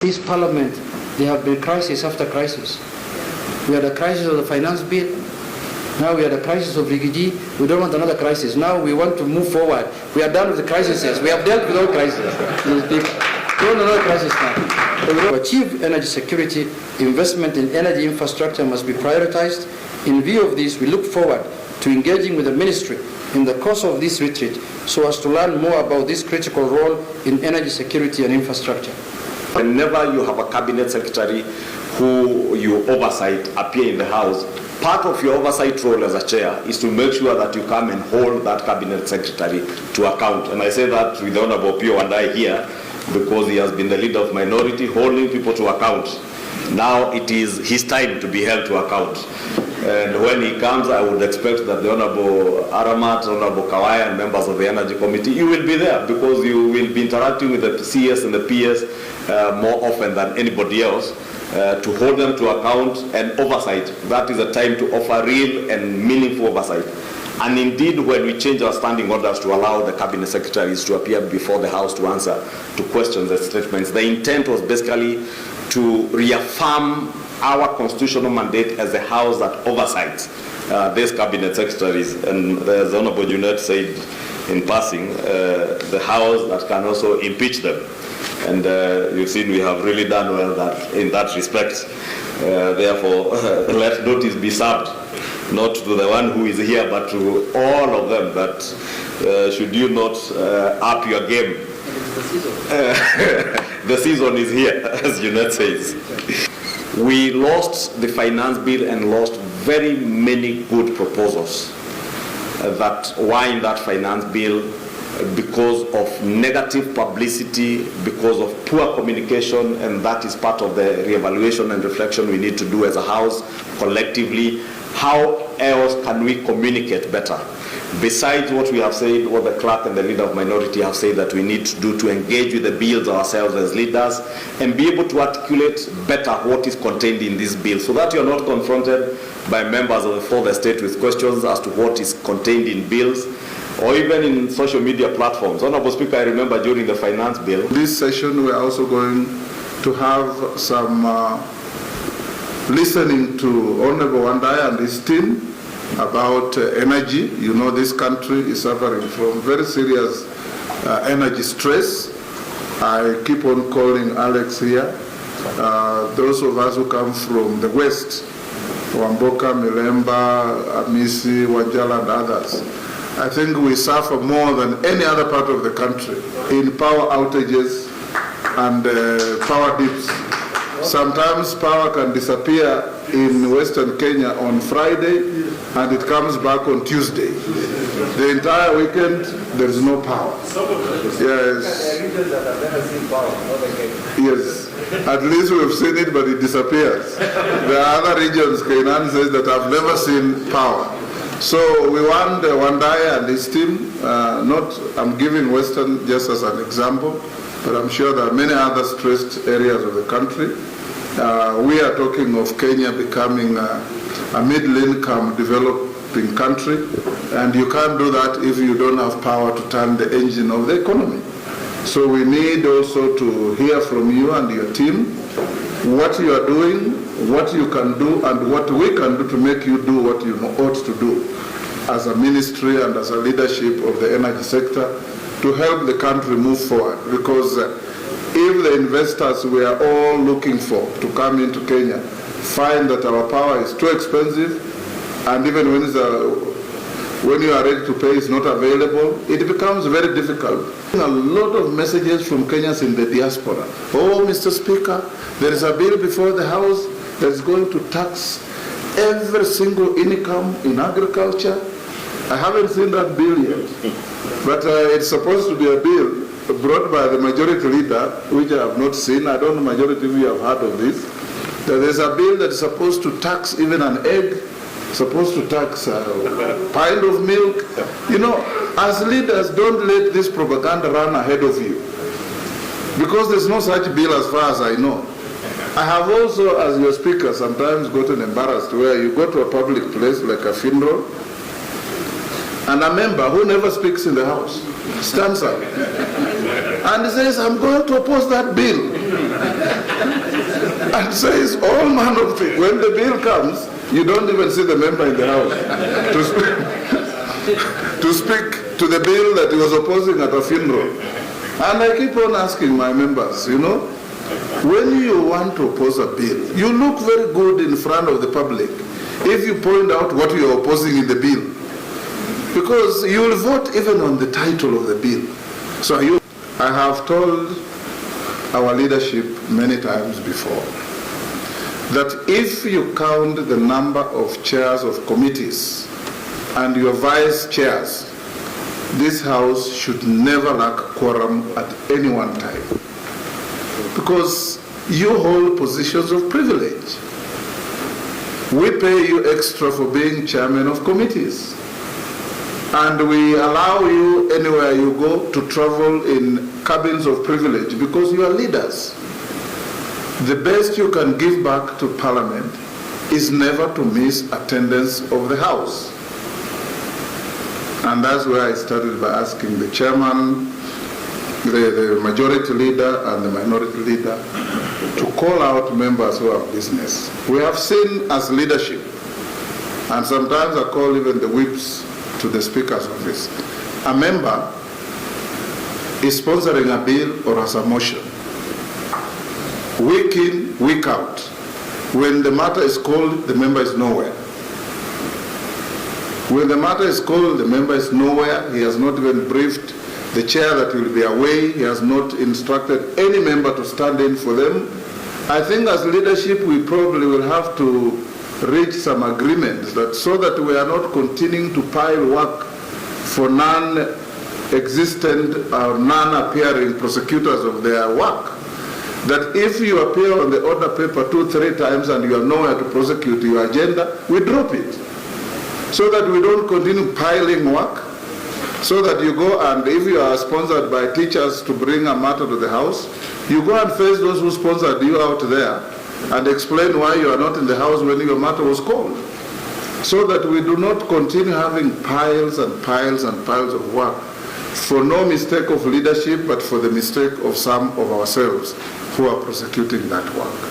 This parliament, there have been crisis after crisis. We had a crisis of the finance bill. Now we had a crisis of Rigiji. We don't want another crisis. Now we want to move forward. We are done with the crises. We have dealt with all crises. We don't want another crisis now. To achieve energy security, investment in energy infrastructure must be prioritized. In view of this, we look forward to engaging with the ministry in the course of this retreat so as to learn more about this critical role in energy security and infrastructure. Whenever you have a cabinet secretary who you oversight appear in the house, part of your oversight role as a chair is to make sure that you come and hold that cabinet secretary to account. And I say that with the Honorable Pio and I here because he has been the leader of minority, holding people to account. Now it is his time to be held to account. And when he comes, I would expect that the Honorable Aramat, Honorable Kawai and members of the Energy Committee, you will be there because you will be interacting with the CS and the PS more often than anybody else to hold them to account and oversight. That is a time to offer real and meaningful oversight. And indeed, when we change our standing orders to allow the cabinet secretaries to appear before the House to answer to questions and statements, the intent was basically to reaffirm our constitutional mandate as a House that oversights these cabinet secretaries. And as Honorable Junet said in passing, the House that can also impeach them. And you've seen we have really done well in that respect. Therefore, let notice be served, not to the one who is here, but to all of them that should you not up your game. The season is here, as Junet says. We lost the finance bill and lost very many good proposals that were in that finance bill because of negative publicity, because of poor communication, and that is part of the reevaluation and reflection we need to do as a House collectively. How else can we communicate better? Besides what we have said, what the clerk and the leader of minority have said that we need to do to engage with the bills ourselves as leaders and be able to articulate better what is contained in this bill so that you're not confronted by members of the fourth estate with questions as to what is contained in bills or even in social media platforms. Honorable Speaker, I remember during the finance bill. This session we're also going to have some listening to Honorable Wandai and his team about energy. You know, this country is suffering from very serious energy stress. I keep on calling Alex here. Those of us who come from the West, Wamboka, Milemba, Amisi, Wanjala and others, I think we suffer more than any other part of the country in power outages and power dips. Sometimes power can disappear in Western Kenya on Friday and it comes back on Tuesday. The entire weekend there is no power. Yes. Yes. At least we've seen it, but it disappears. There are other regions, Kainan says, that I've never seen power. So we want Wandai and his team, I'm giving Western just as an example, but I'm sure there are many other stressed areas of the country. We are talking of Kenya becoming a middle-income developing country, and you can't do that if you don't have power to turn the engine of the economy. So we need also to hear from you and your team what you are doing, what you can do, and what we can do to make you do what you ought to do as a ministry and as a leadership of the energy sector to help the country move forward. Because if the investors we are all looking for to come into Kenya find that our power is too expensive, and even when you are ready to pay is not available, it becomes very difficult. A lot of messages from Kenyans in the diaspora. Oh, Mr. Speaker, there is a bill before the House that is going to tax every single income in agriculture. I haven't seen that bill yet, but it's supposed to be a bill brought by the majority leader, which I have not seen. I don't know majority of you have heard of this. That there's a bill that is supposed to tax even an egg, supposed to tax a pint of milk. You know, as leaders, don't let this propaganda run ahead of you, because there's no such bill as far as I know. I have also, as your speaker, sometimes gotten embarrassed where you go to a public place like a funeral, and a member who never speaks in the House stands up and says, I'm going to oppose that bill. and says all manner of things. When the bill comes, you don't even see the member in the house to speak to the bill that he was opposing at a funeral. And I keep on asking my members, you know, when you want to oppose a bill, you look very good in front of the public if you point out what you are opposing in the bill. Because you will vote even on the title of the bill. So I have told our leadership many times before that if you count the number of chairs of committees and your vice chairs, this house should never lack quorum at any one time. Because you hold positions of privilege. We pay you extra for being chairman of committees. And we allow you anywhere you go to travel in cabins of privilege because you are leaders. The best you can give back to Parliament is never to miss attendance of the House. And that's where I started by asking the chairman, the majority leader and the minority leader to call out members who have business. We have seen as leadership, and sometimes I call even the whips to the Speaker's office, a member is sponsoring a bill or has a motion. Week in, week out. When the matter is called, the member is nowhere. When the matter is called, the member is nowhere. He has not even briefed the chair that will be away. He has not instructed any member to stand in for them. I think as leadership, we probably will have to reach some agreements that so that we are not continuing to pile work for non-existent or non-appearing prosecutors of their work. That if you appear on the order paper 2-3 times and you are nowhere to prosecute your agenda, we drop it. So that we don't continue piling work. So that you go and if you are sponsored by teachers to bring a matter to the house, you go and face those who sponsored you out there and explain why you are not in the house when your matter was called. So that we do not continue having piles and piles and piles of work for no mistake of leadership, but for the mistake of some of ourselves who are prosecuting that work.